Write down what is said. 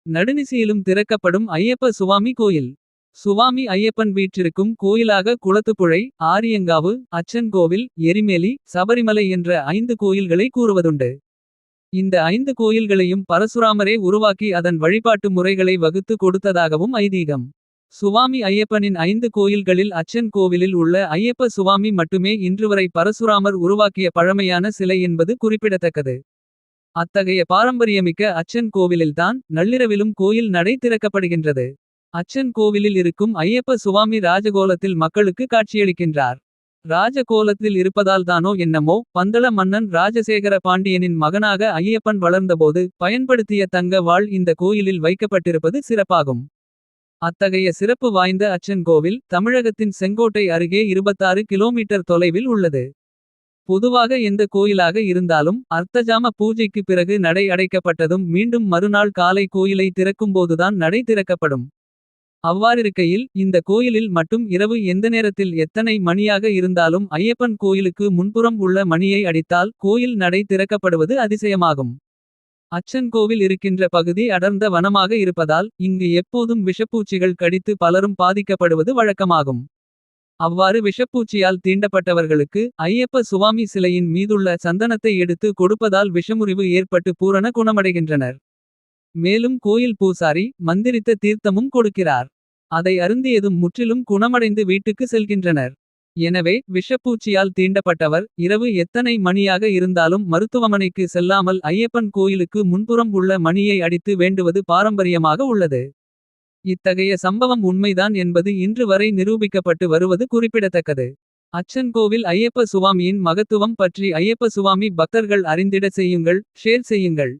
நடுநிசியிலும் திறக்கப்படும் ஐயப்ப சுவாமி கோயில். சுவாமி ஐயப்பன் வீற்றிருக்கும் கோயிலாக குளத்துப்புழை, ஆரியங்காவு, அச்சன் கோவில், எரிமேலி, சபரிமலை என்ற 5 கோயில்களை கூறுவதுண்டு. இந்த 5 கோயில்களையும் பரசுராமரே உருவாக்கி அதன் வழிபாட்டு முறைகளை வகுத்து கொடுத்ததாகவும் ஐதீகம். சுவாமி ஐயப்பனின் 5 கோயில்களில் அச்சன் கோவிலில் உள்ள ஐயப்ப சுவாமி மட்டுமே இன்றுவரை பரசுராமர் உருவாக்கிய பழமையான சிலை என்பது குறிப்பிடத்தக்கது. அத்தகைய பாரம்பரியமிக்க அச்சன் கோவிலில்தான் நள்ளிரவிலும் கோயில் நடை திறக்கப்படுகின்றது. அச்சன் கோவிலில் இருக்கும் ஐயப்ப சுவாமி ராஜகோலத்தில் மக்களுக்கு காட்சியளிக்கின்றார். ராஜகோலத்தில் இருப்பதால்தானோ என்னமோ பந்தள மன்னன் ராஜசேகர பாண்டியனின் மகனாக ஐயப்பன் வளர்ந்தபோது பயன்படுத்திய தங்க வாள் இந்த கோயிலில் வைக்கப்பட்டிருப்பது சிறப்பாகும். அத்தகைய சிறப்பு வாய்ந்த அச்சன் கோவில் தமிழகத்தின் செங்கோட்டை அருகே 26 கிலோமீட்டர் தொலைவில் உள்ளது. பொதுவாக எந்த கோயிலாக இருந்தாலும் அர்த்தஜாம பூஜைக்கு பிறகு நடை அடைக்கப்பட்டதும் மீண்டும் மறுநாள் காலை கோயிலை திறக்கும்போதுதான் நடை திறக்கப்படும். அவ்வாறிருக்கையில் இந்த கோயிலில் மட்டும் இரவு எந்த நேரத்தில் எத்தனை மணியாக இருந்தாலும் ஐயப்பன் கோயிலுக்கு முன்புறம் உள்ள மணியை அடித்தால் கோயில் நடை திறக்கப்படுவது அதிசயமாகும். அச்சன் கோவில் இருக்கின்ற பகுதி அடர்ந்த வனமாக இருப்பதால் இங்கு எப்போதும் விஷப்பூச்சிகள் கடித்து பலரும் பாதிக்கப்படுவது வழக்கமாகும். அவ்வாறு விஷப்பூச்சியால் தீண்டப்பட்டவர்களுக்கு ஐயப்ப சுவாமி சிலையின் மீதுள்ள சந்தனத்தை எடுத்து கொடுப்பதால் விஷமுறிவு ஏற்பட்டு பூரண குணமடைகின்றனர். மேலும் கோயில் பூசாரி மந்திரித்த தீர்த்தமும் கொடுக்கிறார். அதை அருந்தியதும் முற்றிலும் குணமடைந்து வீட்டுக்கு செல்கின்றனர். எனவே விஷப்பூச்சியால் தீண்டப்பட்டவர் இரவு எத்தனை மணியாக இருந்தாலும் மருத்துவமனைக்கு செல்லாமல் ஐயப்பன் கோயிலுக்கு முன்புறம் உள்ள மணியை அடித்து வேண்டுவது பாரம்பரியமாக உள்ளது. இத்தகைய சம்பவம் உண்மைதான் என்பது இன்று வரை நிரூபிக்கப்பட்டு வருவது குறிப்பிடத்தக்கது. அச்சன் கோவில் ஐயப்ப சுவாமியின் மகத்துவம் பற்றி ஐயப்ப சுவாமி பக்தர்கள் அறிந்திட செய்யுங்கள், ஷேர் செய்யுங்கள்.